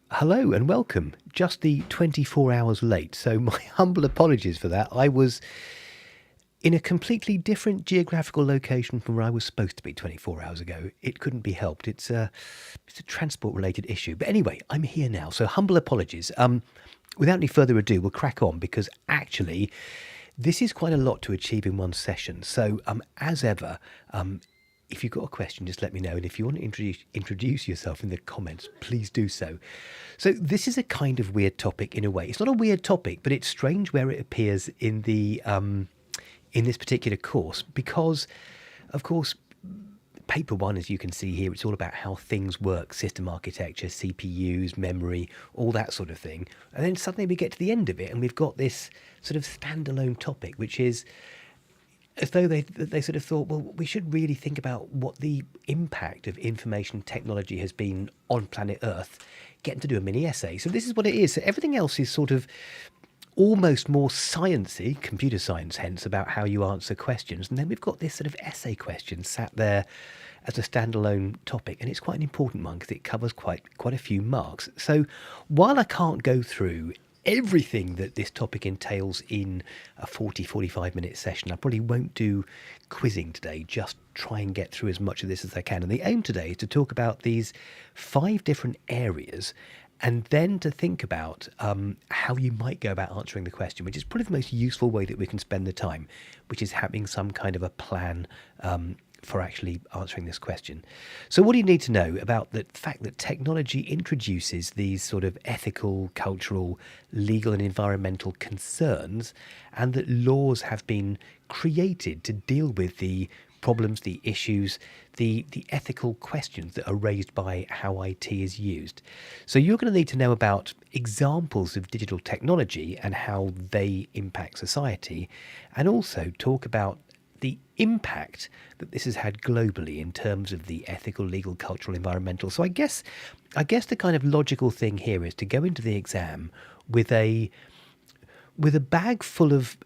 Hello and welcome. Just the 24 hours late, so my humble apologies for that. I was in a completely different geographical location from where I was supposed to be 24 hours ago. It couldn't be helped. It's a transport-related issue. But anyway, I'm here now, so humble apologies. Without any further ado, we'll crack on because actually this is quite a lot to achieve in one session. So as ever, if you've got a question, just let me know. And if you want to introduce yourself in the comments, please do so. So this is a kind of weird topic in a way. It's not a weird topic, but it's strange where it appears in the in this particular course because, of course, paper one, as you can see here, it's all about how things work, system architecture, CPUs, memory, all that sort of thing. And then suddenly we get to the end of it and we've got this sort of standalone topic, which is as though they sort of thought, well, we should really think about what the impact of information technology has been on planet Earth, getting to do a mini essay. So this is what it is. So everything else is sort of almost more sciencey, computer science hence, about how you answer questions. And then we've got this sort of essay question sat there as a standalone topic, and it's quite an important one because it covers quite a few marks. So while I can't go through everything that this topic entails in a 45 minute session, I probably won't do quizzing today, just try and get through as much of this as I can. And the aim today is to talk about these 5 different areas and then to think about how you might go about answering the question, which is probably the most useful way that we can spend the time, which is having some kind of a plan for actually answering this question. So what do you need to know about the fact that technology introduces these sort of ethical, cultural, legal and environmental concerns, and that laws have been created to deal with the problems, the issues, the ethical questions that are raised by how IT is used. So you're going to need to know about examples of digital technology and how they impact society, and also talk about the impact that this has had globally in terms of the ethical, legal, cultural, environmental. So I guess the kind of logical thing here is to go into the exam with a bag full of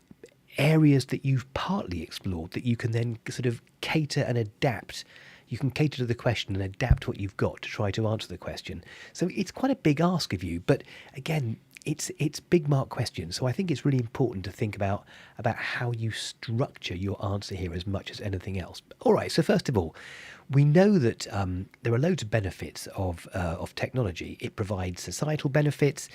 areas that you've partly explored that you can then sort of cater and adapt. You can cater to the question and adapt what you've got to try to answer the question. So it's quite a big ask of you, but again, it's big mark questions. So I think it's really important to think about how you structure your answer here as much as anything else. All right, so first of all, we know that there are loads of benefits of technology. It provides societal benefits,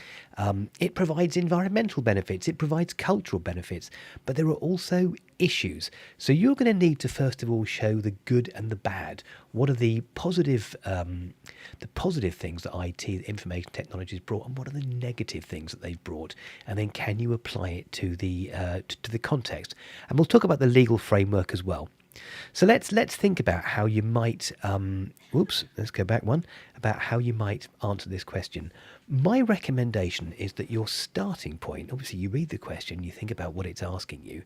it provides environmental benefits, it provides cultural benefits, but there are also issues. So you're going to need to first of all show the good and the bad. What are the positive things that IT, information technology, has brought, and what are the negative things that they've brought? And then can you apply it to the context? And we'll talk about the legal framework as well. So let's think about how you might let's go back one, about how you might answer this question. My recommendation is that your starting point, obviously you read the question, you think about what it's asking you,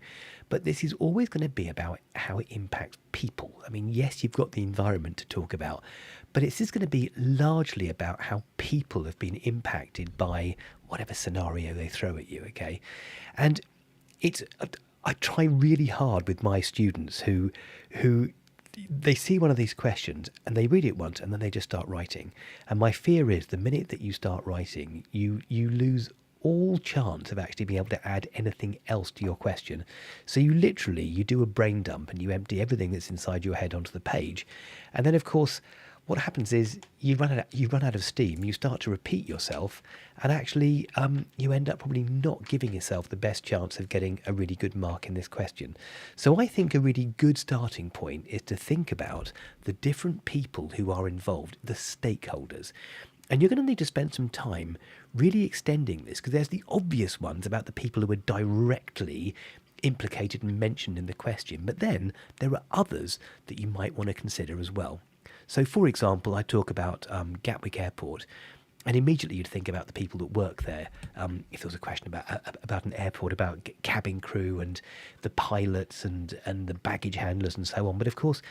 but this is always going to be about how it impacts people. I mean, yes, you've got the environment to talk about, but it's just going to be largely about how people have been impacted by whatever scenario they throw at you, okay? And I try really hard with my students who they see one of these questions and they read it once and then they just start writing. And my fear is the minute that you start writing, you lose all chance of actually being able to add anything else to your question. So you do a brain dump and you empty everything that's inside your head onto the page. And then, of course, what happens is you run out of steam, you start to repeat yourself, and actually you end up probably not giving yourself the best chance of getting a really good mark in this question. So I think a really good starting point is to think about the different people who are involved, the stakeholders. And you're going to need to spend some time really extending this, because there's the obvious ones about the people who are directly implicated and mentioned in the question, but then there are others that you might want to consider as well. So, for example, I talk about Gatwick Airport, and immediately you'd think about the people that work there. If there was a question about an airport, about cabin crew and the pilots and the baggage handlers and so on. But of course,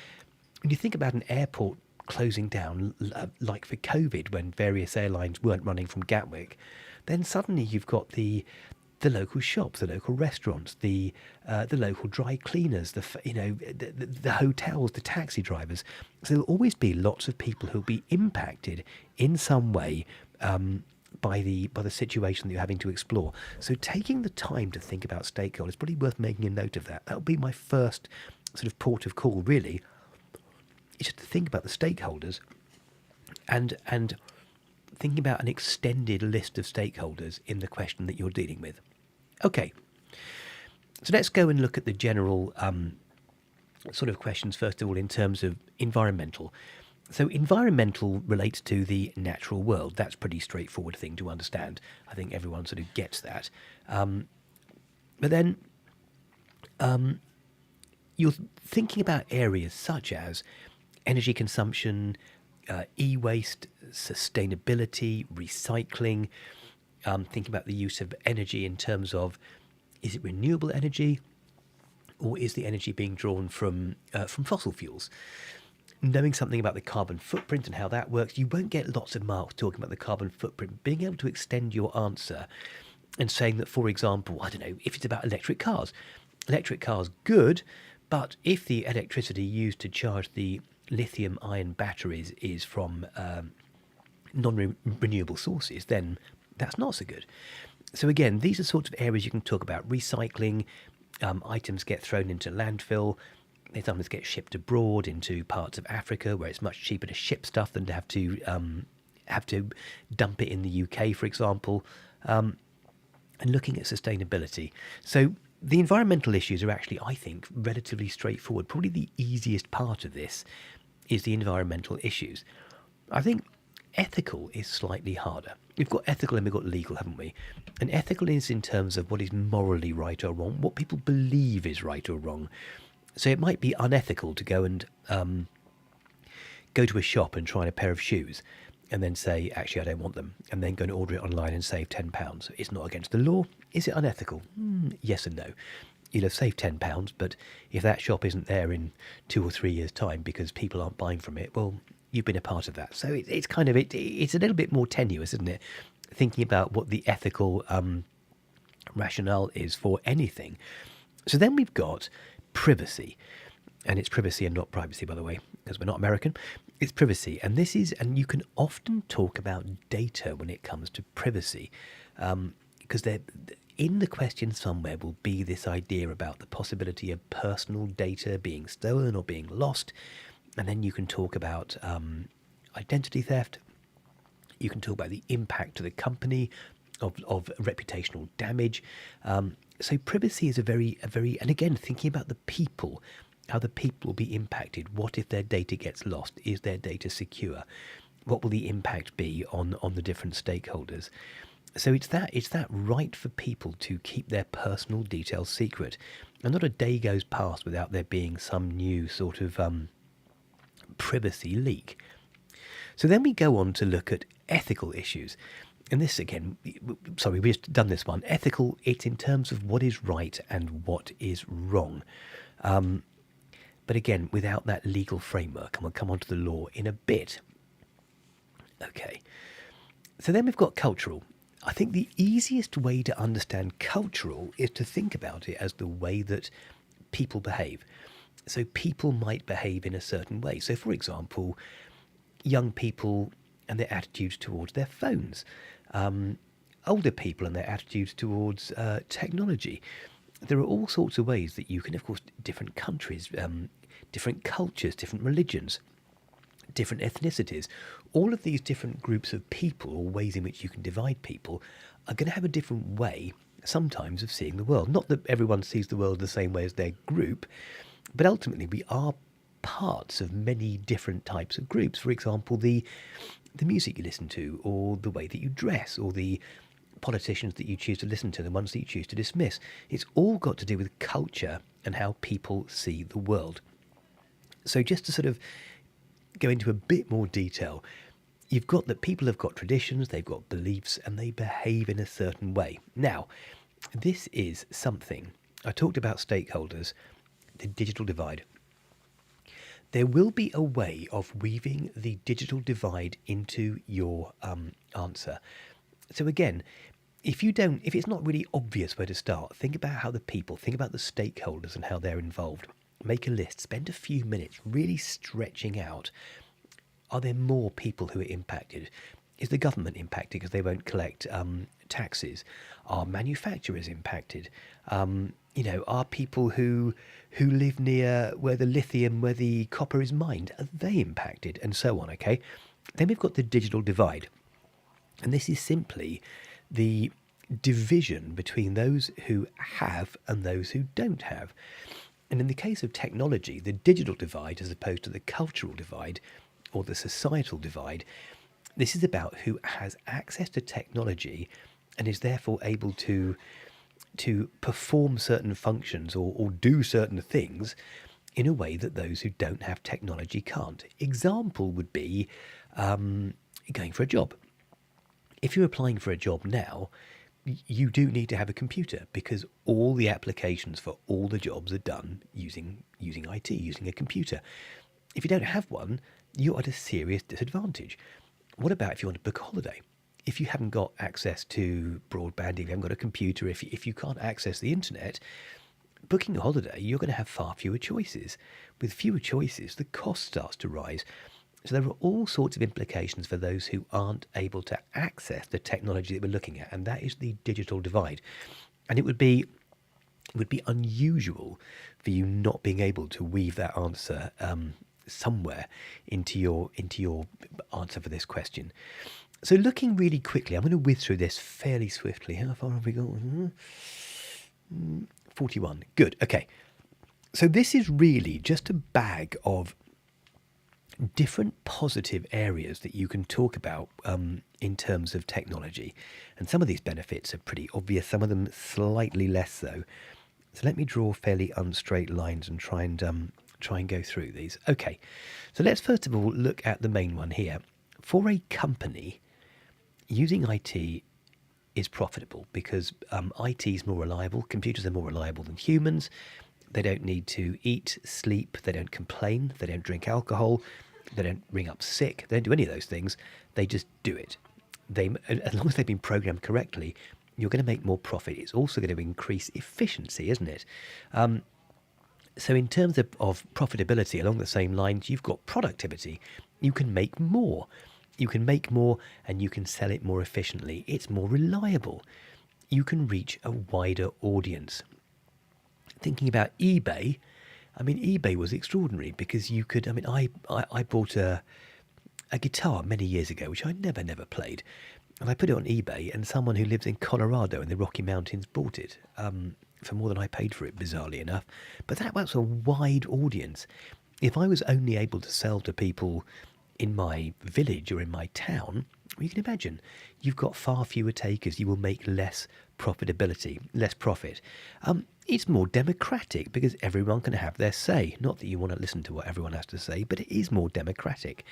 when you think about an airport closing down, like for COVID, when various airlines weren't running from Gatwick, then suddenly you've got the local shops, the local restaurants, the local dry cleaners, the hotels, the taxi drivers. So there'll always be lots of people who'll be impacted in some way by the situation that you're having to explore. So taking the time to think about stakeholders, probably worth making a note of that. That would be my first sort of port of call, really, is just to think about the stakeholders and thinking about an extended list of stakeholders in the question that you're dealing with. Okay, so let's go and look at the general sort of questions, first of all, in terms of environmental. So environmental relates to the natural world. That's a pretty straightforward thing to understand. I think everyone sort of gets that. But then you're thinking about areas such as energy consumption, e-waste, sustainability, recycling, thinking about the use of energy in terms of, is it renewable energy or is the energy being drawn from fossil fuels? Knowing something about the carbon footprint and how that works, you won't get lots of marks talking about the carbon footprint. Being able to extend your answer and saying that, for example, I don't know, if it's about electric cars, good, but if the electricity used to charge the lithium-ion batteries is from non-renewable sources, then that's not so good. So again, these are sorts of areas you can talk about. Recycling, items get thrown into landfill, they sometimes get shipped abroad into parts of Africa where it's much cheaper to ship stuff than to have to dump it in the UK, for example, and looking at sustainability. So the environmental issues are actually, I think, relatively straightforward. Probably the easiest part of this is the environmental issues. I think ethical is slightly harder. We've got ethical and we've got legal, haven't we? And ethical is in terms of what is morally right or wrong, what people believe is right or wrong. So it might be unethical to go and go to a shop and try a pair of shoes and then say, actually, I don't want them, and then go and order it online and save £10. It's not against the law. Is it unethical? Yes and no. You'll have saved £10, but if that shop isn't there in 2 or 3 years' time because people aren't buying from it, well, you've been a part of that. So it's kind of, it's a little bit more tenuous, isn't it? Thinking about what the ethical rationale is for anything. So then we've got privacy. And it's privacy and not privacy, by the way, because we're not American. It's privacy. And this is, and you can often talk about data when it comes to privacy, because in the question somewhere will be this idea about the possibility of personal data being stolen or being lost. And then you can talk about identity theft. You can talk about the impact to the company of reputational damage. So privacy is a very, and again, thinking about the people, how the people will be impacted. What if their data gets lost? Is their data secure? What will the impact be on the different stakeholders? So it's that right for people to keep their personal details secret. And not a day goes past without there being some new sort of privacy leak. So then we go on to look at ethical issues. And this again, sorry, we've just done this one. Ethical, it's in terms of what is right and what is wrong. But again, without that legal framework, and we'll come on to the law in a bit. Okay. So then we've got cultural. I think the easiest way to understand cultural is to think about it as the way that people behave. So people might behave in a certain way. So for example, young people and their attitudes towards their phones, older people and their attitudes towards technology. There are all sorts of ways that you can, of course, different countries, different cultures, different religions, different ethnicities. All of these different groups of people, or ways in which you can divide people, are going to have a different way sometimes of seeing the world. Not that everyone sees the world the same way as their group, but ultimately we are parts of many different types of groups. For example, the music you listen to, or the way that you dress, or the politicians that you choose to listen to, the ones that you choose to dismiss. It's all got to do with culture and how people see the world. So just to sort of go into a bit more detail, you've got that people have got traditions, they've got beliefs, and they behave in a certain way. Now, this is something, I talked about stakeholders, the digital divide. There will be a way of weaving the digital divide into your answer. So again, if it's not really obvious where to start, think about how think about the stakeholders and how they're involved. Make a list, spend a few minutes really stretching out. Are there more people who are impacted? Is the government impacted because they won't collect taxes? Are manufacturers impacted? Are people who live near where the copper is mined, are they impacted? And so on, okay? Then we've got the digital divide. And this is simply the division between those who have and those who don't have. And in the case of technology, the digital divide, as opposed to the cultural divide or the societal divide, this is about who has access to technology and is therefore able to perform certain functions or do certain things in a way that those who don't have technology can't. Example would be going for a job. If you're applying for a job now, you do need to have a computer because all the applications for all the jobs are done using IT, using a computer. If you don't have one, you're at a serious disadvantage. What about if you want to book a holiday? If you haven't got access to broadband, if you haven't got a computer, if you can't access the internet, booking a holiday, you're going to have far fewer choices. With fewer choices, the cost starts to rise. So there are all sorts of implications for those who aren't able to access the technology that we're looking at, and that is the digital divide. And it would be unusual for you not being able to weave that answer somewhere into your answer for this question. So looking really quickly, I'm going to whiz through this fairly swiftly. How far have we got? 41. Good. Okay. So this is really just a bag of different positive areas that you can talk about in terms of technology. And some of these benefits are pretty obvious, some of them slightly less so. So let me draw fairly unstraight lines and try and go through these. Okay, so let's first of all look at the main one here. For a company, using IT is profitable because IT is more reliable. Computers are more reliable than humans. They don't need to eat, sleep, they don't complain, they don't drink alcohol, they don't ring up sick, they don't do any of those things. They just do it. As long as they've been programmed correctly, you're going to make more profit. It's also going to increase efficiency, isn't it? So in terms of profitability, along the same lines, you've got productivity. You can make more. You can make more and you can sell it more efficiently. It's more reliable. You can reach a wider audience. Thinking about eBay, eBay was extraordinary because you could, I bought a guitar many years ago, which I never played. And I put it on eBay and someone who lives in Colorado in the Rocky Mountains bought it for more than I paid for it, bizarrely enough. But that was a wide audience. If I was only able to sell to people in my village or in my town, well, you can imagine, you've got far fewer takers. You will make less profitability, less profit. It's more democratic because everyone can have their say. Not that you want to listen to what everyone has to say, but it is more democratic.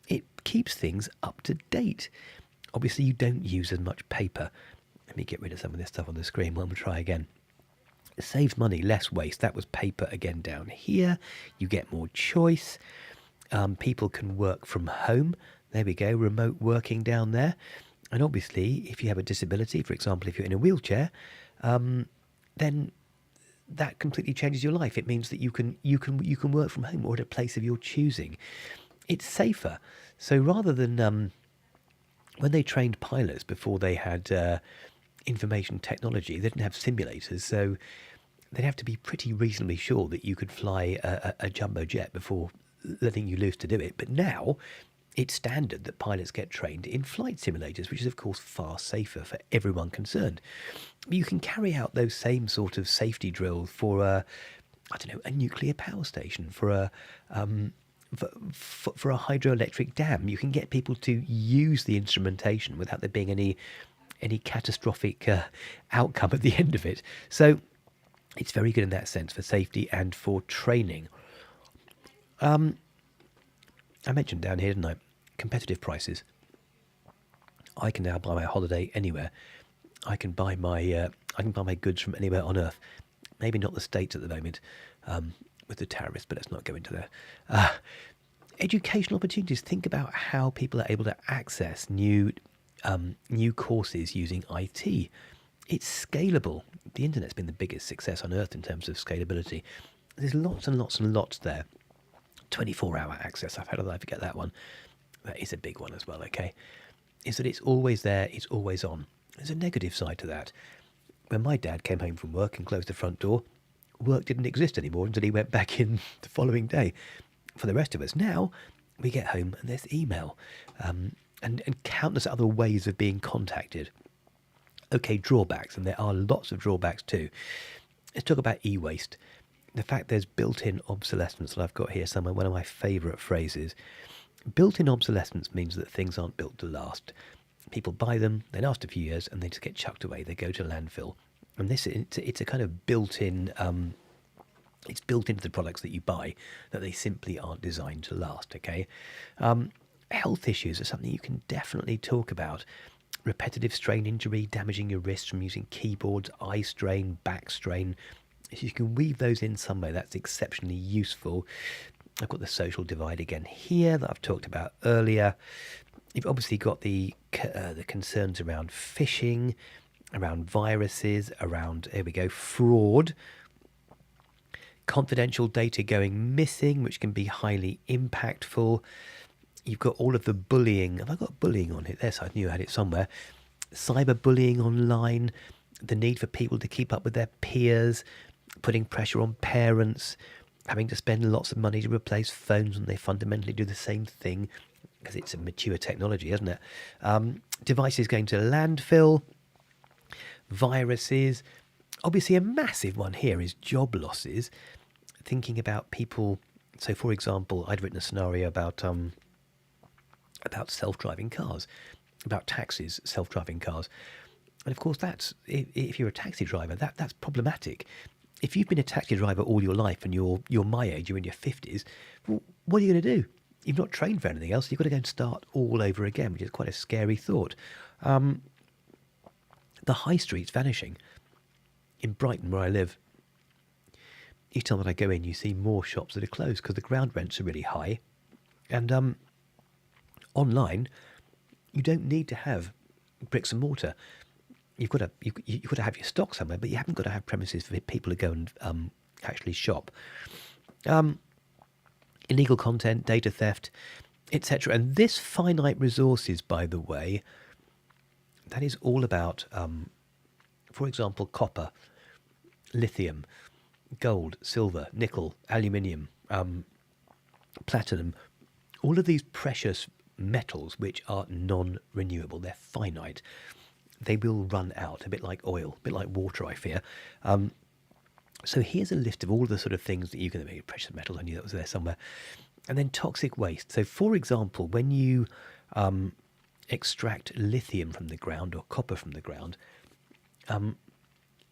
It keeps things up to date. Obviously, you don't use as much paper. Let me get rid of some of this stuff on the screen. We'll try again. It saves money, less waste. That was paper again down here. You get more choice. People can work from home. There we go, remote working down there. And obviously, if you have a disability, for example, if you're in a wheelchair, then that completely changes your life. It means that you can work from home or at a place of your choosing. It's safer. So rather than when they trained pilots before they had information technology, they didn't have simulators, so they'd have to be pretty reasonably sure that you could fly a jumbo jet before letting you loose to do it. But now it's standard that pilots get trained in flight simulators, which is of course far safer for everyone concerned. You can carry out those same sort of safety drills for a nuclear power station, for a hydroelectric dam. You can get people to use the instrumentation without there being any catastrophic outcome at the end of it. So it's very good in that sense for safety and for training. I mentioned down here, didn't I? Competitive prices. I can now buy my holiday anywhere. I can buy my goods from anywhere on earth. Maybe not the States at the moment with the tariffs, but let's not go into that. Educational opportunities. Think about how people are able to access new courses using IT. It's scalable. The internet's been the biggest success on earth in terms of scalability. There's lots and lots and lots there. 24-hour access. How did I forget that one? That is a big one as well, okay? is that it's always there, it's always on. There's a negative side to that. When my dad came home from work and closed the front door, work didn't exist anymore until he went back in the following day. For the rest of us now, we get home and there's email, and countless other ways of being contacted. Okay, drawbacks, and there are lots of drawbacks too. Let's talk about e-waste. The fact there's built-in obsolescence, and I've got here somewhere one of my favourite phrases. Built-in obsolescence means that things aren't built to last. People buy them, they last a few years, and they just get chucked away. They go to landfill. And it's a kind of built-in, it's built into the products that you buy, that they simply aren't designed to last, okay? Health issues are something you can definitely talk about. Repetitive strain injury, damaging your wrists from using keyboards, eye strain, back strain. If you can weave those in somewhere, that's exceptionally useful. I've got the social divide again here that I've talked about earlier. You've obviously got the concerns around phishing, around viruses, around, here we go, fraud. Confidential data going missing, which can be highly impactful. You've got all of the bullying. Have I got bullying on it? Yes, I knew I had it somewhere. Cyberbullying online, the need for people to keep up with their peers, putting pressure on parents, having to spend lots of money to replace phones when they fundamentally do the same thing, because it's a mature technology, isn't it? Devices going to landfill, viruses. Obviously, a massive one here is job losses. Thinking about people. So, for example, I'd written a scenario about self-driving cars, about taxis, self-driving cars. And of course, that's if you're a taxi driver, that's problematic. If you've been a taxi driver all your life and you're my age, you're in your 50s, well, what are you going to do? You've not trained for anything else. You've got to go and start all over again, which is quite a scary thought. The high street's vanishing. In Brighton, where I live, each time that I go in, you see more shops that are closed because the ground rents are really high. And online, you don't need to have bricks and mortar. You've got to have your stock somewhere, but you haven't got to have premises for people to go and actually shop. Illegal content, data theft, etc. And this finite resources, by the way, that is all about, for example, copper, lithium, gold, silver, nickel, aluminium, platinum, all of these precious metals which are non-renewable. They're finite. They will run out, a bit like oil, a bit like water, I fear. So here's a list of all the sort of things that you can make. Precious metals, I knew that was there somewhere. And then toxic waste. So, for example, when you extract lithium from the ground or copper from the ground,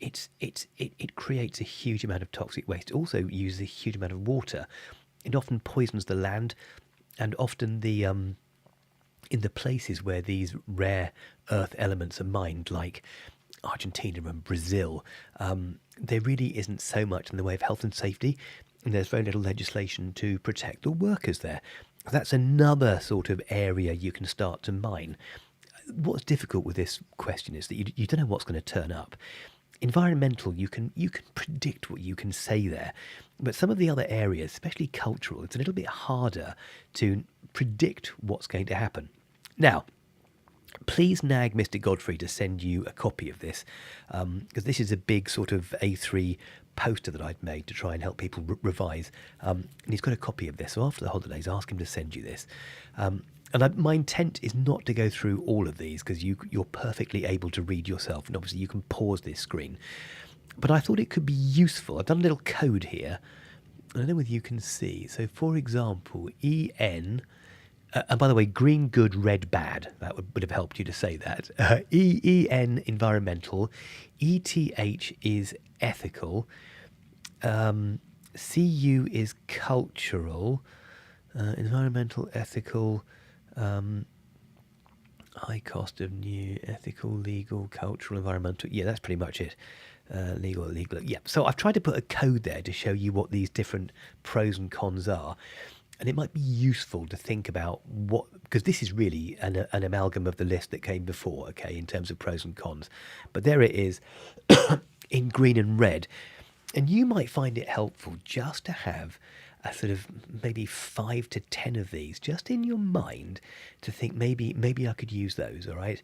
it creates a huge amount of toxic waste. It also uses a huge amount of water. It often poisons the land, and often the in the places where these rare earth elements are mined, like Argentina and Brazil, there really isn't so much in the way of health and safety, and there's very little legislation to protect the workers there. That's another sort of area you can start to mine. What's difficult with this question is that you don't know what's going to turn up. Environmental, you can predict what you can say there, but some of the other areas, especially cultural, it's a little bit harder to predict what's going to happen. Now, please nag Mr. Godfrey to send you a copy of this, because this is a big sort of A3 poster that I'd made to try and help people revise, and he's got a copy of this. So after the holidays, ask him to send you this. My intent is not to go through all of these, because you're perfectly able to read yourself, and obviously you can pause this screen. But I thought it could be useful. I've done a little code here. I don't know whether you can see. So, for example, EN... and by the way, green good, red bad. That would have helped you to say that. EN, environmental. ETH is ethical. CU is cultural. Environmental, ethical. High cost of new, ethical, legal, cultural, environmental. Yeah, that's pretty much it. Legal. Yeah. So I've tried to put a code there to show you what these different pros and cons are. And it might be useful to think about what, because this is really an amalgam of the list that came before, okay, in terms of pros and cons. But there it is in green and red. And you might find it helpful just to have a sort of maybe 5 to 10 of these just in your mind to think maybe I could use those, all right?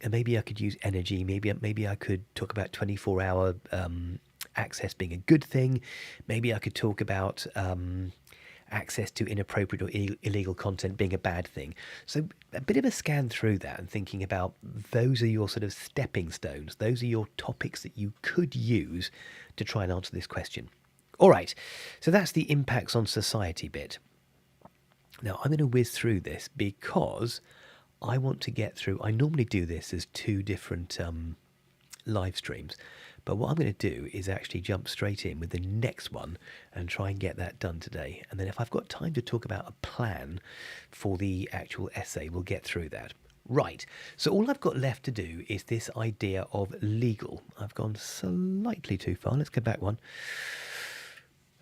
And maybe I could use energy. Maybe I could talk about 24-hour access being a good thing. Maybe I could talk about access to inappropriate or illegal content being a bad thing. So a bit of a scan through that and thinking about those are your sort of stepping stones. Those are your topics that you could use to try and answer this question. All right, so that's the impacts on society bit. Now I'm going to whiz through this because I want to get through. I normally do this as 2 different live streams, but what I'm going to do is actually jump straight in with the next one and try and get that done today. And then if I've got time to talk about a plan for the actual essay, we'll get through that. Right, so all I've got left to do is this idea of legal. I've gone slightly too far. Let's go back one.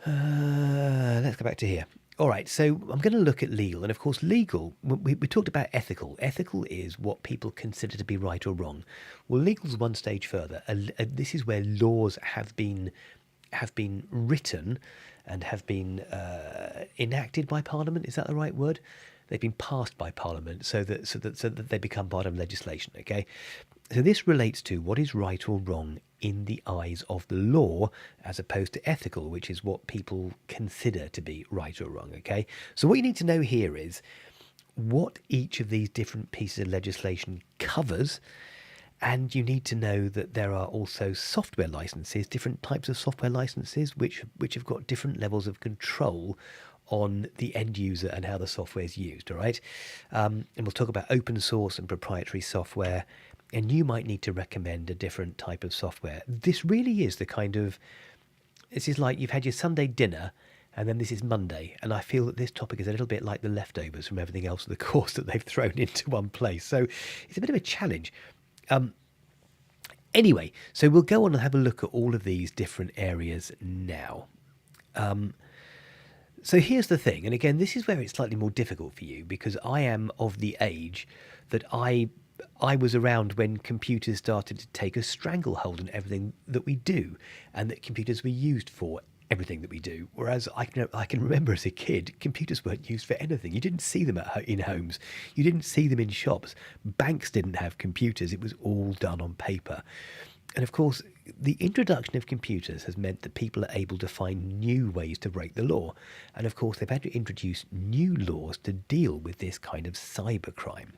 Let's go back to here. All right, so I'm going to look at legal. And of course, legal, we talked about ethical. Ethical is what people consider to be right or wrong. Well, legal's one stage further. This is where laws have been written and have been enacted by Parliament. Is that the right word? They've been passed by Parliament so that they become part of legislation, okay? So this relates to what is right or wrong in the eyes of the law as opposed to ethical, which is what people consider to be right or wrong, okay? So what you need to know here is what each of these different pieces of legislation covers, and you need to know that there are also software licenses, different types of software licenses, which have got different levels of control on the end user and how the software is used, all right? And we'll talk about open source and proprietary software, and you might need to recommend a different type of software. This really is this is like you've had your Sunday dinner and then this is Monday, and I feel that this topic is a little bit like the leftovers from everything else of the course that they've thrown into one place. So it's a bit of a challenge. Anyway, so we'll go on and have a look at all of these different areas now. So here's the thing, and again, this is where it's slightly more difficult for you because I am of the age that I was around when computers started to take a stranglehold on everything that we do, and that computers were used for everything that we do. Whereas I can remember as a kid, computers weren't used for anything. You didn't see them in homes. You didn't see them in shops. Banks didn't have computers. It was all done on paper. And of course, the introduction of computers has meant that people are able to find new ways to break the law. And of course, they've had to introduce new laws to deal with this kind of cybercrime.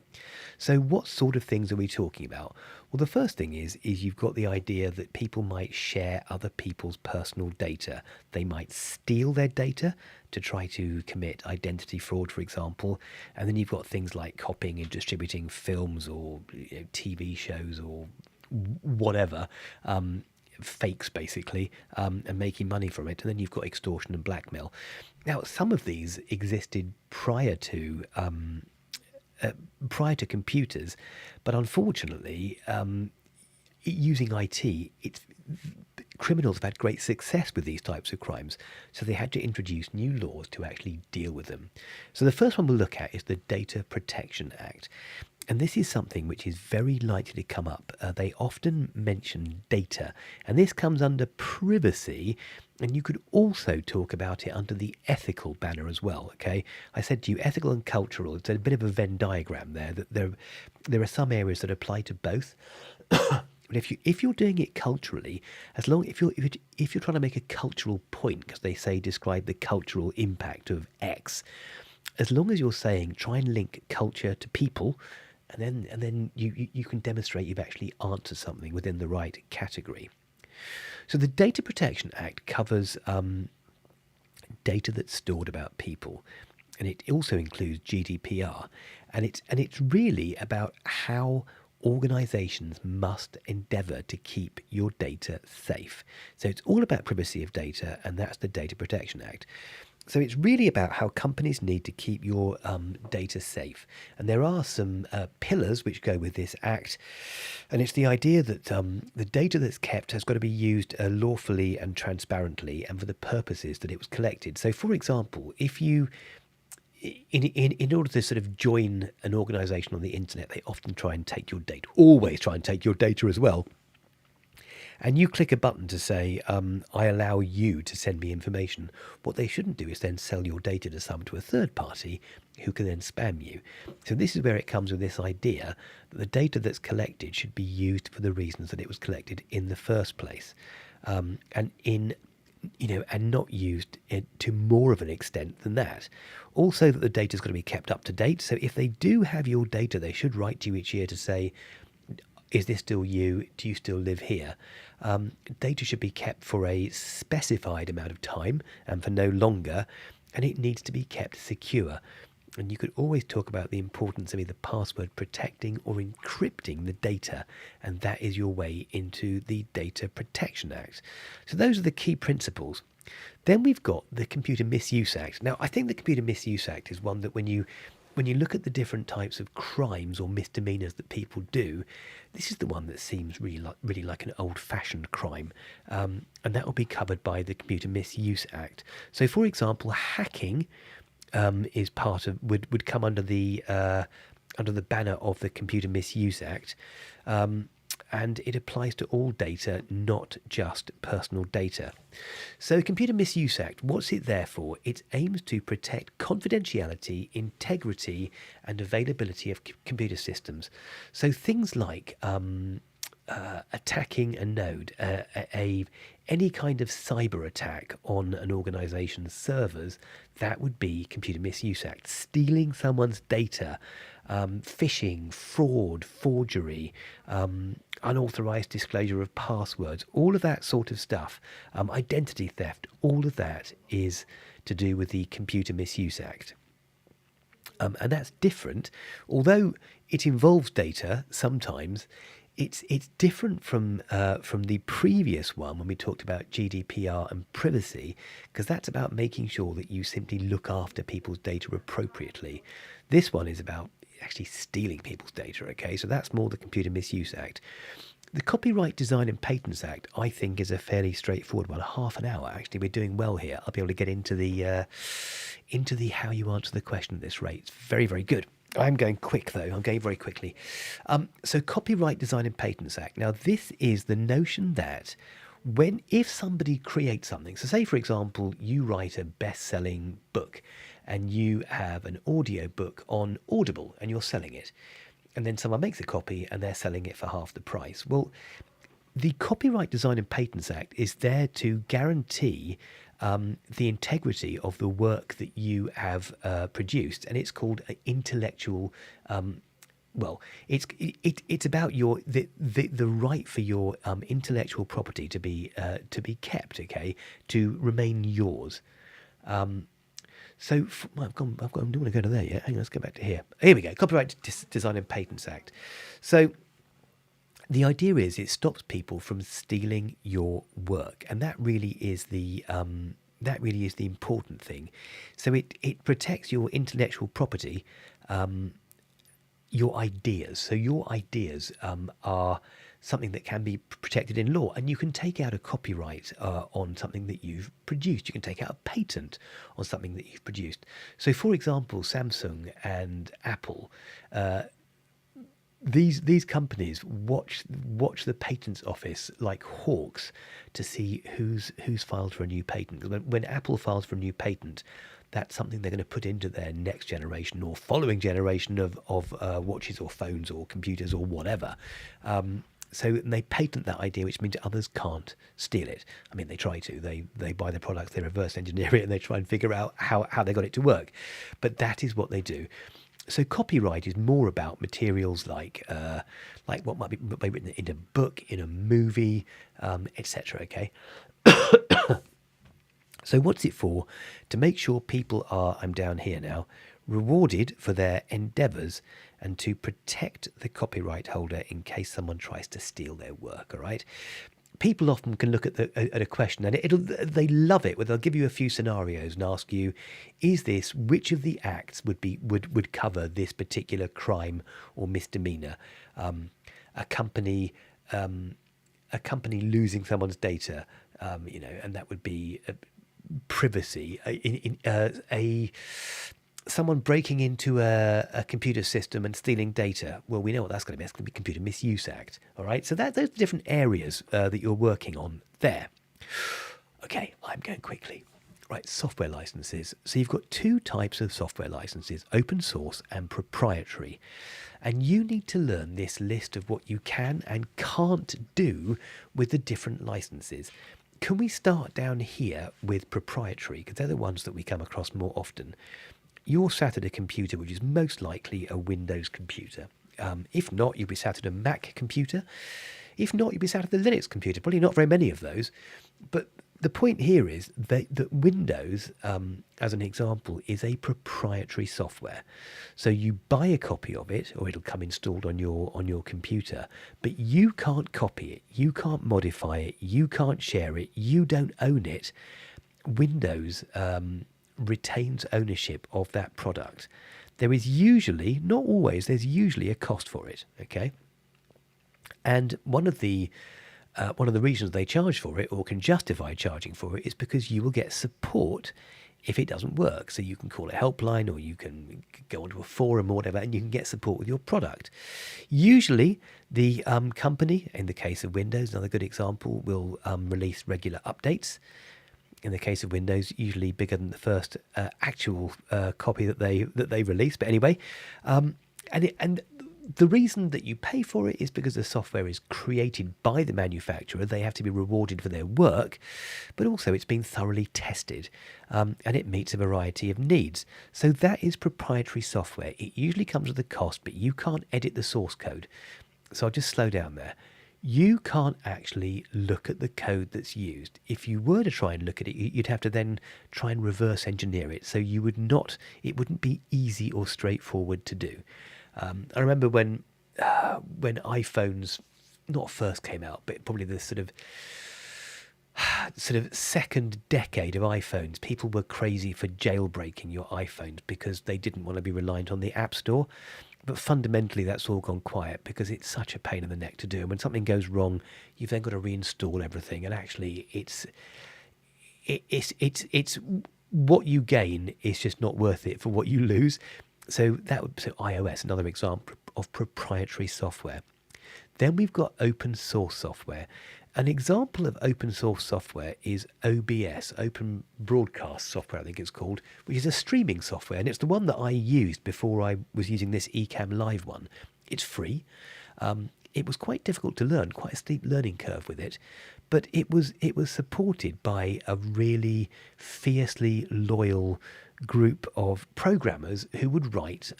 So what sort of things are we talking about? Well, the first thing is you've got the idea that people might share other people's personal data. They might steal their data to try to commit identity fraud, for example. And then you've got things like copying and distributing films or TV shows or whatever, fakes basically, and making money from it. And then you've got extortion and blackmail. Now, some of these existed prior to computers, but unfortunately, using IT, criminals have had great success with these types of crimes, so they had to introduce new laws to actually deal with them. So the first one we'll look at is the Data Protection Act. And this is something which is very likely to come up. They often mention data, and this comes under privacy, and you could also talk about it under the ethical banner as well, okay? I said to you, ethical and cultural, it's a bit of a Venn diagram there, that there are some areas that apply to both. But if you're doing it culturally, if you're trying to make a cultural point, because they say describe the cultural impact of X, as long as you're saying try and link culture to people, and then you can demonstrate you've actually answered something within the right category. So the Data Protection Act covers data that's stored about people, and it also includes GDPR, and it's really about how organizations must endeavor to keep your data safe. So it's all about privacy of data, and that's the Data Protection Act. So it's really about how companies need to keep your data safe. And there are some pillars which go with this act. And it's the idea that the data that's kept has got to be used lawfully and transparently and for the purposes that it was collected. So, for example, if you, in order to sort of join an organization on the internet, they often try and take your data, always try and take your data as well. and you click a button to say, I allow you to send me information, what they shouldn't do is then sell your data to a third party who can then spam you. So this is where it comes with this idea that the data that's collected should be used for the reasons that it was collected in the first place, and not used to more of an extent than that. Also, that the data is going to be kept up to date. So if they do have your data, they should write to you each year to say, is this still you? Do you still live here? Data should be kept for a specified amount of time and for no longer, and it needs to be kept secure. And you could always talk about the importance of either password protecting or encrypting the data, and that is your way into the Data Protection Act. So those are the key principles. Then we've got the Computer Misuse Act. Now, I think the Computer Misuse Act is one that when you look at the different types of crimes or misdemeanors that people do, this is the one that seems really like an old-fashioned crime, and that will be covered by the Computer Misuse Act. So, for example, hacking is part of would come under the banner of the Computer Misuse Act, and it applies to all data, not just personal data. So the Computer Misuse Act, what's it there for? It aims to protect confidentiality, integrity, and availability of computer systems. So things like attacking a node, any kind of cyber attack on an organization's servers, that would be Computer Misuse Act. Stealing someone's data, phishing, fraud, forgery, unauthorized disclosure of passwords, all of that sort of stuff, identity theft, all of that is to do with the Computer Misuse Act. And that's different, although it involves data sometimes. It's different from the previous one when we talked about GDPR and privacy, because that's about making sure that you simply look after people's data appropriately. This one is about actually stealing people's data, okay? So that's more the Computer Misuse Act. The Copyright Design and Patents Act, I think, is a fairly straightforward one. Half an hour, actually. We're doing well here. I'll be able to get into the how you answer the question at this rate. It's very, very good. I'm going quick, though. I'm going very quickly. So Copyright Design and Patents Act. Now, this is the notion that if somebody creates something, so say, for example, you write a best-selling book and you have an audio book on Audible and you're selling it, and then someone makes a copy and they're selling it for half the price. Well, the Copyright Design and Patents Act is there to guarantee the integrity of the work that you have produced, and it's called intellectual. It's about the right for your intellectual property to be kept, okay, to remain yours. I'm don't want to go to there yet. Hang on, let's go back to here. Here we go. Copyright Design and Patents Act. So the idea is it stops people from stealing your work, and that really is the important thing. So it protects your intellectual property, your ideas. So your ideas are something that can be protected in law, and you can take out a copyright on something that you've produced. You can take out a patent on something that you've produced. So, for example, Samsung and Apple, these companies watch the patents office like hawks to see who's filed for a new patent. When Apple files for a new patent, that's something they're going to put into their next generation or following generation of watches or phones or computers or whatever. So they patent that idea, which means others can't steal it. I mean, they try to. They buy the products, they reverse engineer it, and they try and figure out how they got it to work. But that is what they do. So copyright is more about materials like what might be written in a book, in a movie, etc. Okay. So what's it for? To make sure people are, I'm down here now, rewarded for their endeavours, and to protect the copyright holder in case someone tries to steal their work. All right. People often can look at a question and they love it, where they'll give you a few scenarios and ask you, which of the acts would cover this particular crime or misdemeanor? A company losing someone's data, and that would be privacy. someone breaking into a computer system and stealing data. Well, we know what that's going to be. It's going to be Computer Misuse Act. All right. So those are different areas that you're working on there. Okay, I'm going quickly. Right, software licenses. So you've got two types of software licenses, open source and proprietary. And you need to learn this list of what you can and can't do with the different licenses. Can we start down here with proprietary? Because they're the ones that we come across more often. You're sat at a computer which is most likely a Windows computer. If not, you'll be sat at a Mac computer. If not, you'll be sat at a Linux computer. Probably not very many of those. But the point here is that Windows, as an example, is a proprietary software. So you buy a copy of it, or it'll come installed on your computer, but you can't copy it, you can't modify it, you can't share it, you don't own it. Windows retains ownership of that product. There is usually, not always, there's usually a cost for it. Okay, and one of the reasons they charge for it, or can justify charging for it, is because you will get support if it doesn't work. So you can call a helpline, or you can go onto a forum or whatever, and you can get support with your product. Usually the company, in the case of Windows, another good example, will release regular updates. In the case of Windows, usually bigger than the first actual copy that they release. But anyway, and the reason that you pay for it is because the software is created by the manufacturer. They have to be rewarded for their work, but also it's been thoroughly tested, and it meets a variety of needs. So that is proprietary software. It usually comes with a cost, but you can't edit the source code. So I'll just slow down there. You can't actually look at the code that's used. If you were to try and look at it, you'd have to then try and reverse engineer it. So it wouldn't be easy or straightforward to do. I remember when iPhones not first came out, but probably the sort of second decade of iPhones, people were crazy for jailbreaking your iPhones because they didn't want to be reliant on the App Store. But fundamentally, that's all gone quiet because it's such a pain in the neck to do. And when something goes wrong, you've then got to reinstall everything. And actually, it's what you gain is just not worth it for what you lose. So iOS, another example of proprietary software. Then we've got open source software. An example of open source software is OBS, Open Broadcast Software, I think it's called, which is a streaming software. And it's the one that I used before I was using this Ecamm Live one. It's free. It was quite difficult to learn, quite a steep learning curve with it. But it was supported by a really fiercely loyal group of programmers who would write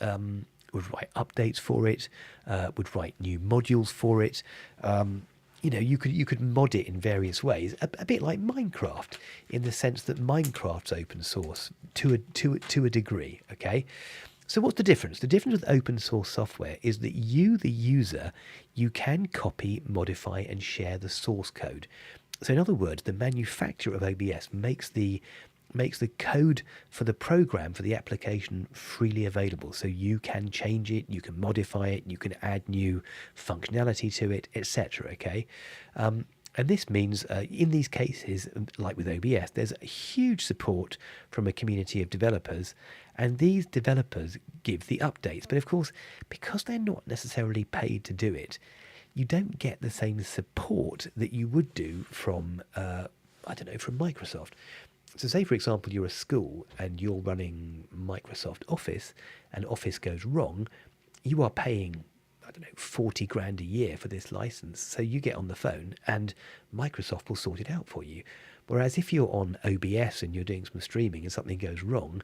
updates for it, would write new modules for it. You could mod it in various ways, a bit like Minecraft, in the sense that Minecraft's open source to a degree. Okay, so what's the difference? The difference with open source software is that you, the user, you can copy, modify, and share the source code. So in other words, the manufacturer of OBS makes the code for the program, for the application, freely available. So you can change it, you can modify it, you can add new functionality to it, etc. Okay, and this means in these cases, like with OBS, there's a huge support from a community of developers, and these developers give the updates. But of course, because they're not necessarily paid to do it, you don't get the same support that you would do from from Microsoft. So say, for example, you're a school and you're running Microsoft Office and Office goes wrong, you are paying, 40 grand a year for this license. So you get on the phone and Microsoft will sort it out for you. Whereas if you're on OBS and you're doing some streaming and something goes wrong,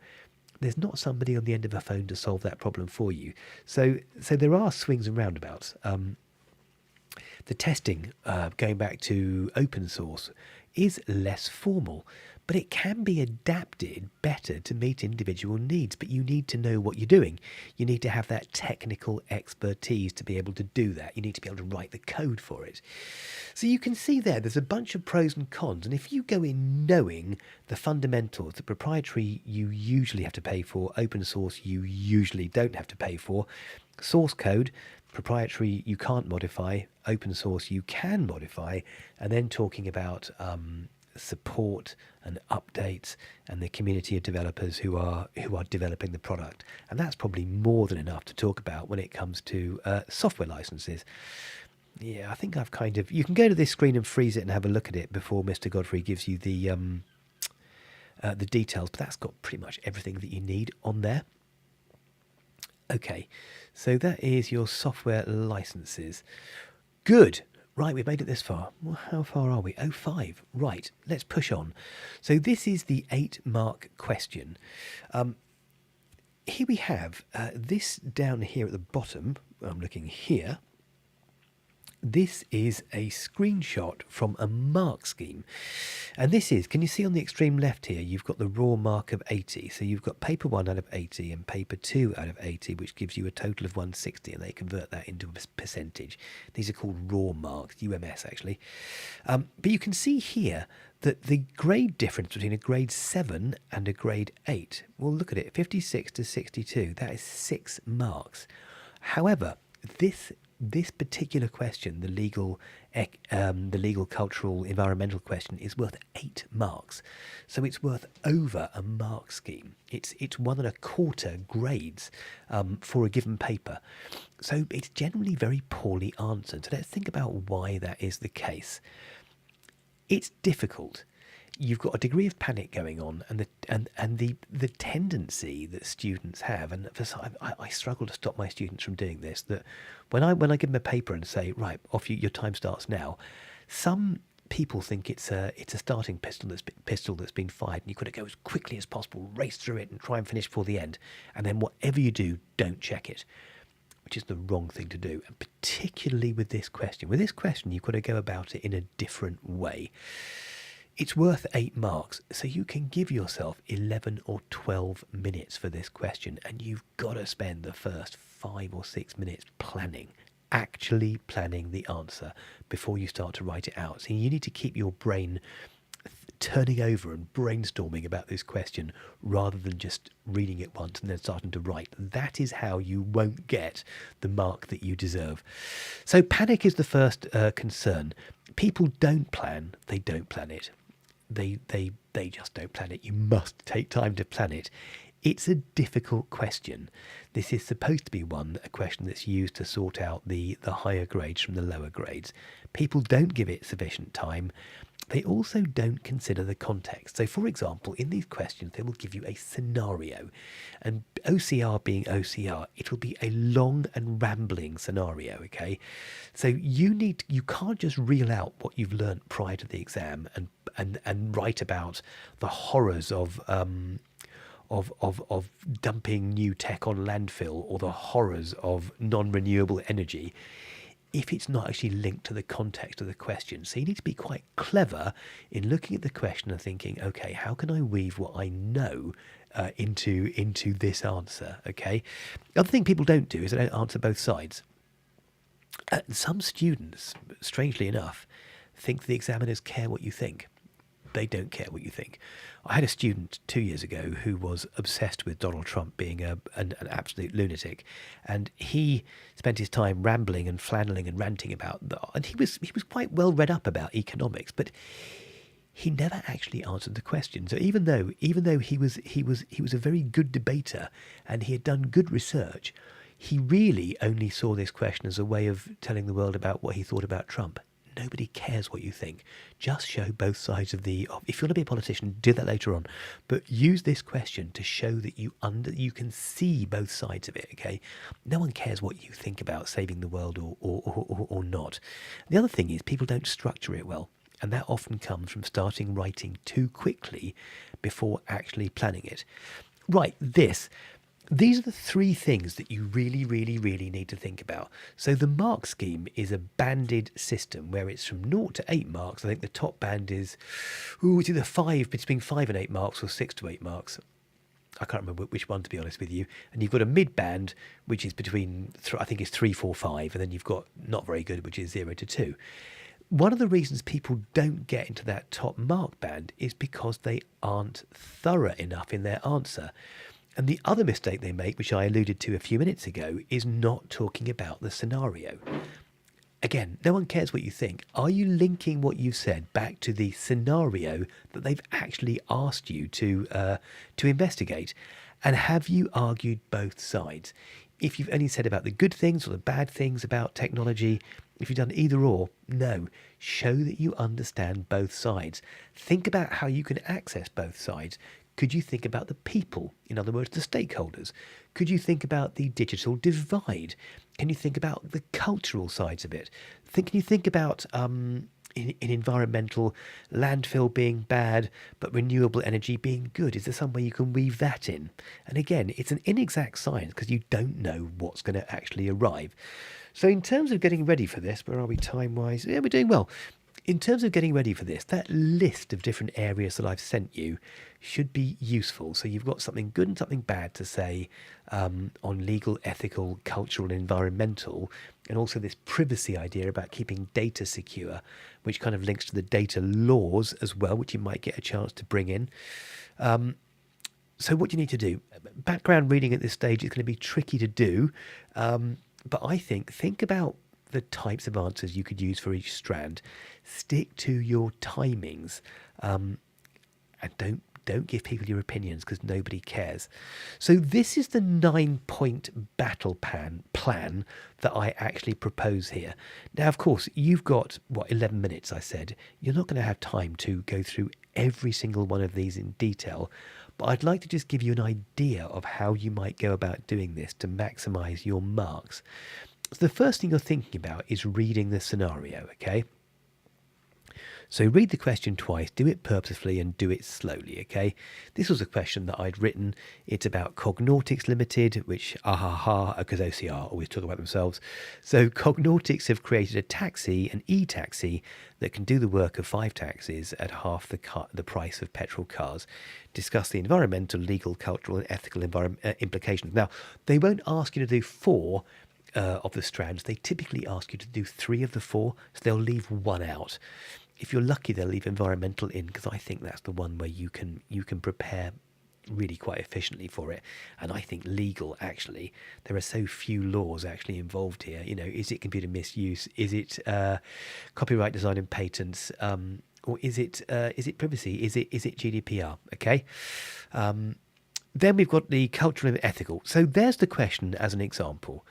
there's not somebody on the end of a phone to solve that problem for you. So there are swings and roundabouts. The testing, going back to open source, is less formal, but it can be adapted better to meet individual needs. But you need to know what you're doing. You need to have that technical expertise to be able to do that. You need to be able to write the code for it. So you can see there's a bunch of pros and cons. And if you go in knowing the fundamentals, the proprietary you usually have to pay for, open source you usually don't have to pay for, source code, proprietary you can't modify, open source you can modify, and then talking about support and updates and the community of developers who are developing the product. And that's probably more than enough to talk about when it comes to software licenses. Yeah, I think I've kind of... You can go to this screen and freeze it and have a look at it before Mr. Godfrey gives you the details, but that's got pretty much everything that you need on there. Okay, so that is your software licenses. Good. Right, we've made it this far. Well, how far are we? Oh, 5. Right, let's push on. So this is the 8-mark question. Here we have this down here at the bottom. I'm looking here. This is a screenshot from a mark scheme. And this is, can you see on the extreme left here, you've got the raw mark of 80. So you've got paper 1 out of 80 and paper 2 out of 80, which gives you a total of 160, and they convert that into a percentage. These are called raw marks, UMS actually. But you can see here that the grade difference between a grade 7 and a grade 8, well, look at it, 56 to 62, that is 6 marks. However, this particular question, the legal, cultural, environmental question, is worth 8 marks. So it's worth over a mark scheme. It's 1 1/4 grades for a given paper. So it's generally very poorly answered. So let's think about why that is the case. It's difficult. You've got a degree of panic going on, and the tendency that students have, and I struggle to stop my students from doing this. That when I give them a paper and say, right, off your time starts now, some people think it's a starting pistol that's been fired, and you've got to go as quickly as possible, race through it, and try and finish before the end. And then whatever you do, don't check it, which is the wrong thing to do. And particularly with this question. With this question, you've got to go about it in a different way. It's worth 8 marks, so you can give yourself 11 or 12 minutes for this question, and you've got to spend the first 5 or 6 minutes actually planning the answer before you start to write it out. So you need to keep your brain turning over and brainstorming about this question rather than just reading it once and then starting to write. That is how you won't get the mark that you deserve. So panic is the first concern. People don't plan, they don't plan it. They just don't plan it. You must take time to plan it. It's a difficult question. This is supposed to be a question that's used to sort out the higher grades from the lower grades. People don't give it sufficient time. They also don't consider the context. So, for example, in these questions, they will give you a scenario. And OCR being OCR, it will be a long and rambling scenario, okay? So you can't just reel out what you've learnt prior to the exam and write about the horrors of dumping new tech on landfill or the horrors of non-renewable energy if it's not actually linked to the context of the question. So you need to be quite clever in looking at the question and thinking, okay, how can I weave what I know into this answer, okay? The other thing people don't do is they don't answer both sides. Some students, strangely enough, think the examiners care what you think. They don't care what you think. I had a student 2 years ago who was obsessed with Donald Trump being an absolute lunatic, and he spent his time rambling and flanneling and ranting about and he was quite well read up about economics, but he never actually answered the question. So even though he was a very good debater and he had done good research, he really only saw this question as a way of telling the world about what he thought about Trump. Nobody cares what you think. Just show both sides of the... If you want to be a politician, do that later on. But use this question to show that you can see both sides of it, okay? No one cares what you think about saving the world or not. The other thing is people don't structure it well. And that often comes from starting writing too quickly before actually planning it. Right, these are the 3 things that you really, really, really need to think about. So the mark scheme is a banded system where it's from 0 to 8 marks. I think the top band is, it's either between 5 and 8 marks or 6 to 8 marks. I can't remember which one, to be honest with you. And you've got a mid band, which is between, I think it's 3, 4, 5. And then you've got not very good, which is 0 to 2. One of the reasons people don't get into that top mark band is because they aren't thorough enough in their answer. And the other mistake they make, which I alluded to a few minutes ago, is not talking about the scenario. Again, no one cares what you think. Are you linking what you've said back to the scenario that they've actually asked you to investigate? And have you argued both sides? If you've only said about the good things or the bad things about technology, if you've done either or, no. Show that you understand both sides. Think about how you can access both sides. Could you think about the people? In other words, the stakeholders. Could you think about the digital divide? Can you think about the cultural sides of it? Can you think about in environmental, landfill being bad, but renewable energy being good? Is there some way you can weave that in? And again, it's an inexact science because you don't know what's going to actually arrive. So in terms of getting ready for this, where are we time-wise? Yeah, we're doing well. In terms of getting ready for this, that list of different areas that I've sent you should be useful. So you've got something good and something bad to say on legal, ethical, cultural, and environmental, and also this privacy idea about keeping data secure, which kind of links to the data laws as well, which you might get a chance to bring in. So what you need to do, background reading at this stage is going to be tricky to do, but I think about the types of answers you could use for each strand. Stick to your timings, and don't give people your opinions because nobody cares. So this is the 9-point battle plan that I actually propose here. Now, of course, you've got, 11 minutes, I said. You're not going to have time to go through every single one of these in detail, but I'd like to just give you an idea of how you might go about doing this to maximize your marks. So the first thing you're thinking about is reading the scenario, okay? So read the question twice, do it purposefully and do it slowly, okay? This was a question that I'd written. It's about Cognautics Limited, which, because OCR always talk about themselves. So Cognautics have created a taxi, an e-taxi, that can do the work of 5 taxis at half the price of petrol cars. Discuss the environmental, legal, cultural and ethical implications. Now, they won't ask you to do 4 of the strands. They typically ask you to do 3 of the 4, so they'll leave 1 out. If you're lucky, they'll leave environmental in, because I think that's the one where you can prepare really quite efficiently for it. And I think legal, actually, there are so few laws actually involved here. You know, is it computer misuse? Is it copyright, design and patents? Or is it privacy? Is it GDPR? Okay. Then we've got the cultural and ethical. So there's the question as an example.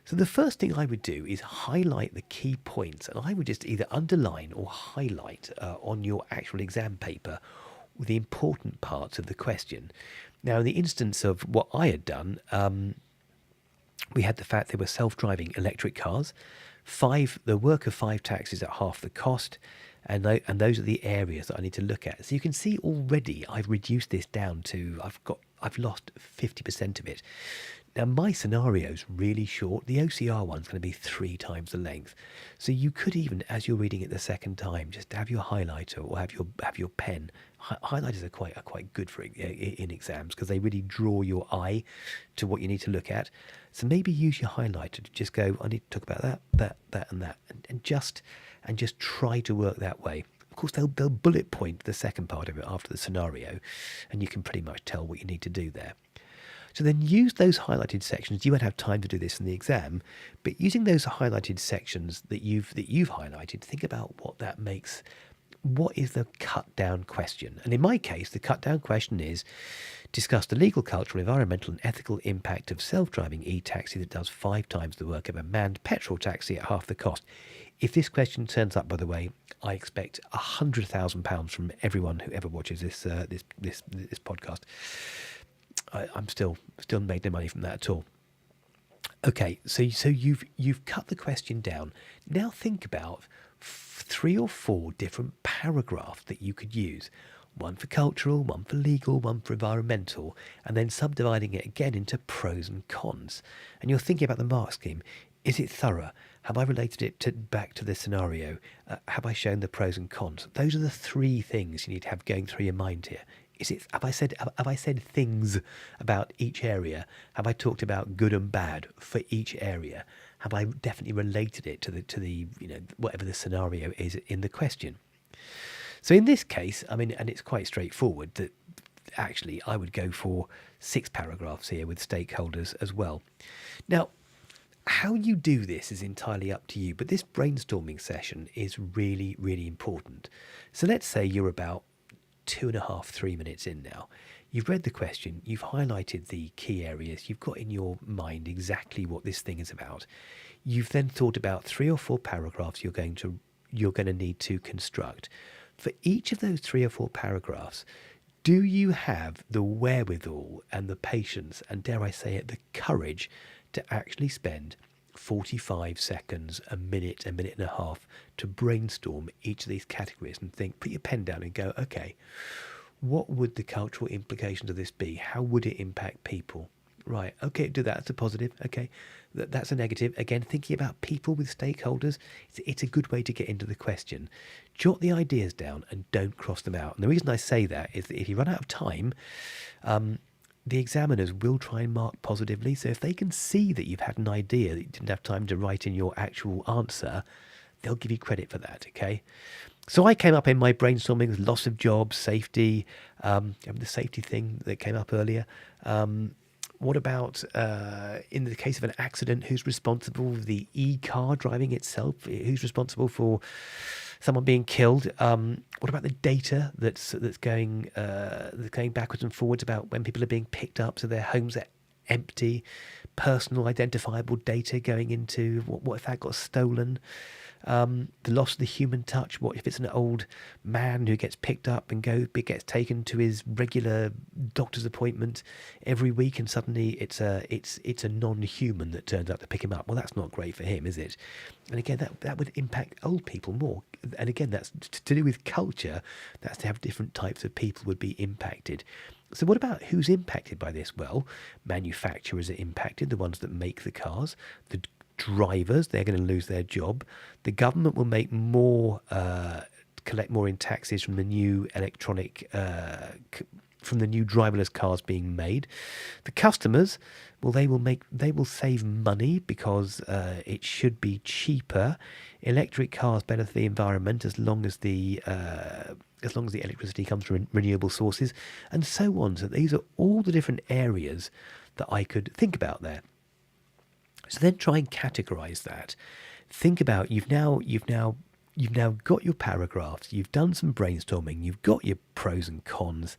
So the first thing I would do is highlight the key points, and I would just either underline or highlight on your actual exam paper the important parts of the question. Now, in the instance of what I had done, we had the fact there were self-driving electric cars, the work of 5 taxis at half the cost, and those are the areas that I need to look at. So you can see already I've reduced this down to, I've lost 50% of it. Now, my scenario's really short. The OCR one's going to be 3 times the length. So you could even, as you're reading it the second time, just have your highlighter or have your pen. Highlighters are quite good for in exams because they really draw your eye to what you need to look at. So maybe use your highlighter to just go, I need to talk about that, and just try to work that way. Of course, they'll bullet point the second part of it after the scenario, and you can pretty much tell what you need to do there. So then use those highlighted sections. You won't have time to do this in the exam, but using those highlighted sections that you've highlighted, think about what that makes. What is the cut down question? And in my case, the cut down question is discuss the legal, cultural, environmental and ethical impact of self-driving e-taxi that does 5 times the work of a manned petrol taxi at half the cost. If this question turns up, by the way, I expect £100,000 from everyone who ever watches this podcast. I'm still made no money from that at all. Okay, so you've cut the question down. Now think about 3 or 4 different paragraphs that you could use. One for cultural, one for legal, one for environmental, and then subdividing it again into pros and cons. And you're thinking about the mark scheme. Is it thorough? Have I related it back to the scenario? Have I shown the pros and cons? Those are the 3 things you need to have going through your mind here. Have I said things about each area? Have I talked about good and bad for each area? Have I definitely related it to the whatever the scenario is in the question? So in this case, I mean, and it's quite straightforward that actually I would go for 6 paragraphs here with stakeholders as well. Now, how you do this is entirely up to you, but this brainstorming session is really, really important. So let's say you're about 2.5, 3 minutes in now. You've read the question, you've highlighted the key areas, you've got in your mind exactly what this thing is about. You've then thought about 3 or 4 paragraphs you're going to need to construct. For each of those 3 or 4 paragraphs, do you have the wherewithal and the patience and, dare I say it, the courage to actually spend 45 seconds, a minute and a half to brainstorm each of these categories and think, put your pen down and go, okay, what would the cultural implications of this be? How would it impact people? Right, okay, do that. That's a positive. Okay, that's a negative. Again, thinking about people with stakeholders, it's a good way to get into the question. Jot the ideas down and don't cross them out. And the reason I say that is that if you run out of time, the examiners will try and mark positively. So if they can see that you've had an idea that you didn't have time to write in your actual answer, they'll give you credit for that, okay? So I came up in my brainstorming with loss of jobs, safety, the safety thing that came up earlier. What about, in the case of an accident, who's responsible for the e-car driving itself? Who's responsible for someone being killed? What about the data that's going backwards and forwards about when people are being picked up, so their homes are empty, personal identifiable data going into what if that got stolen? The loss of the human touch. What if it's an old man who gets picked up and gets taken to his regular doctor's appointment every week, and suddenly it's a non-human that turns up to pick him up? Well, that's not great for him, is it? And again, that would impact old people more. And again, that's to do with culture. That's to have different types of people would be impacted. So what about who's impacted by this? Well, manufacturers are impacted, the ones that make the cars. The drivers, they're going to lose their job. The government will make more, collect more in taxes from the new from the new driverless cars being made. The customers, well, they will save money because it should be cheaper. Electric cars better for the environment as long as the electricity comes from renewable sources, and so on. So these are all the different areas that I could think about there. So then try and categorize that. Think about you've now got your paragraphs, you've done some brainstorming, you've got your pros and cons,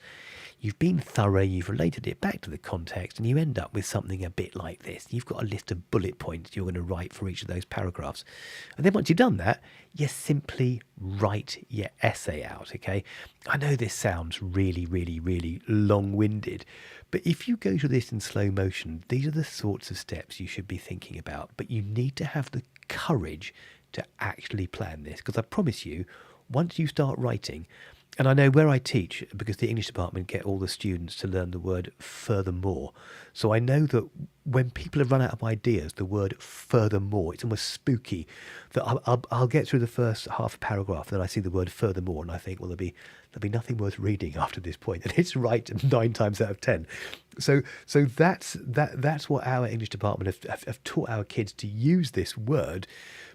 you've been thorough, you've related it back to the context, and you end up with something a bit like this. You've got a list of bullet points you're going to write for each of those paragraphs. And then once you've done that, you simply write your essay out, okay? I know this sounds really, really, really long-winded, but if you go through this in slow motion, these are the sorts of steps you should be thinking about. But you need to have the courage to actually plan this, because I promise you, once you start writing, and I know where I teach, because the English department get all the students to learn the word furthermore. So I know that when people have run out of ideas, the word furthermore, it's almost spooky. That I'll get through the first half paragraph, and then I see the word furthermore, and I think, well, there'll be nothing worth reading after this point. And it's right 9 times out of 10. So that's what our English department have taught our kids to use this word.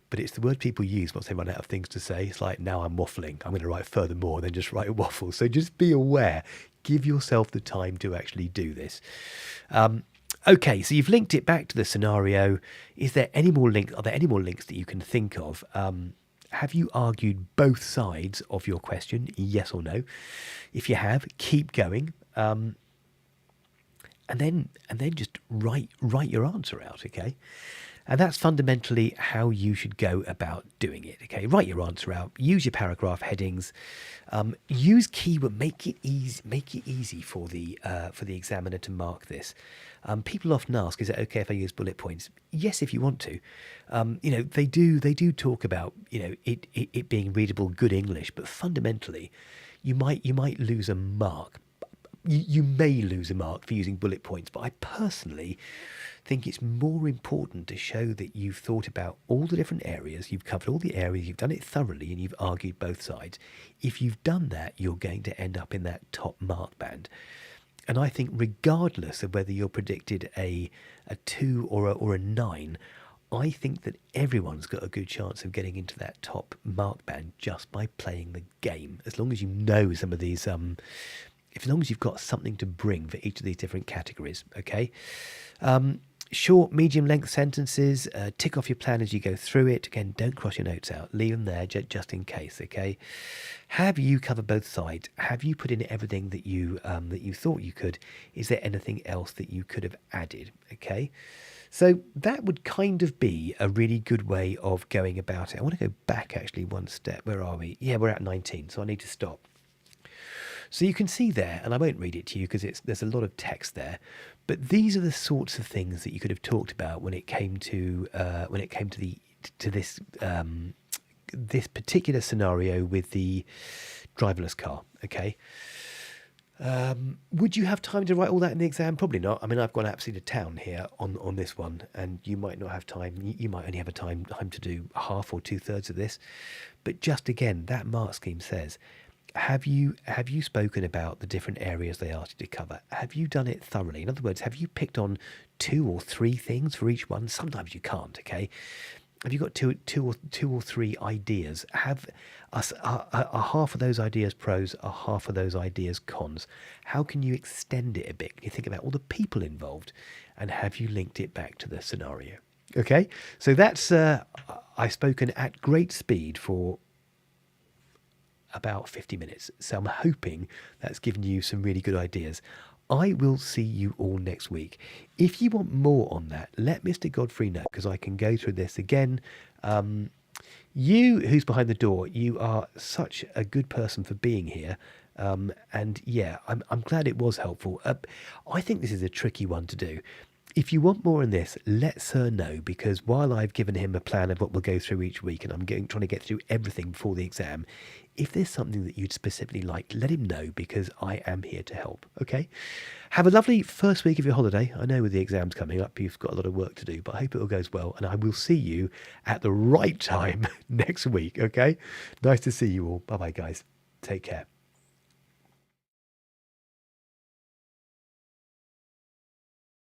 But it's the word people use once they run out of things to say. It's like, now I'm waffling, I'm going to write furthermore, then just write waffle. So just be aware. Give yourself the time to actually do this. Okay, so you've linked it back to the scenario. Are there any more links that you can think of? Have you argued both sides of your question? Yes or no? If you have, keep going. And then just write your answer out, okay? And that's fundamentally how you should go about doing it. Okay, write your answer out. Use your paragraph headings. Use keyword. Make it easy for the examiner to mark this. People often ask, "Is it okay if I use bullet points?" Yes, if you want to. They do talk about it being readable, good English, but fundamentally, you might lose a mark. You may lose a mark for using bullet points, but I personally think it's more important to show that you've thought about all the different areas, you've covered all the areas, you've done it thoroughly, and you've argued both sides. If you've done that, you're going to end up in that top mark band. And I think regardless of whether you're predicted a 2 or a 9, I think that everyone's got a good chance of getting into that top mark band just by playing the game, as long as you know some of these as long as you've got something to bring for each of these different categories, okay? Short, medium length sentences, tick off your plan as you go through it. Again, don't cross your notes out. Leave them there just in case, okay? Have you covered both sides? Have you put in everything that you thought you could? Is there anything else that you could have added, okay? So that would kind of be a really good way of going about it. I want to go back actually one step. Where are we? Yeah, we're at 19, so I need to stop. So you can see there, and I won't read it to you because there's a lot of text there, but these are the sorts of things that you could have talked about when it came to this this particular scenario with the driverless car. Okay. Would you have time to write all that in the exam? Probably not. I mean, I've gone absolutely to town here on this one, and you might not have time. You might only have time to do half or 2/3 of this. But just again, that mark scheme says, have you spoken about the different areas they asked you to cover? Have you done it thoroughly? In other words, have you picked on 2 or 3 things for each one? Sometimes you can't. Okay. Have you got two or three ideas? Have us are half of those ideas pros? Are half of those ideas cons? How can you extend it a bit? Can you think about all the people involved, and have you linked it back to the scenario? Okay, so that's I've spoken at great speed for about 50 minutes. So I'm hoping that's given you some really good ideas. I will see you all next week. If you want more on that, let Mr. Godfrey know, because I can go through this again. You, who's behind the door, you are such a good person for being here. And yeah, I'm glad it was helpful. I think this is a tricky one to do. If you want more on this, let Sir know, because while I've given him a plan of what we'll go through each week, and I'm trying to get through everything before the exam, if there's something that you'd specifically like, let him know, because I am here to help, okay? Have a lovely first week of your holiday. I know with the exams coming up, you've got a lot of work to do, but I hope it all goes well, and I will see you at the right time next week, okay? Nice to see you all. Bye-bye, guys. Take care.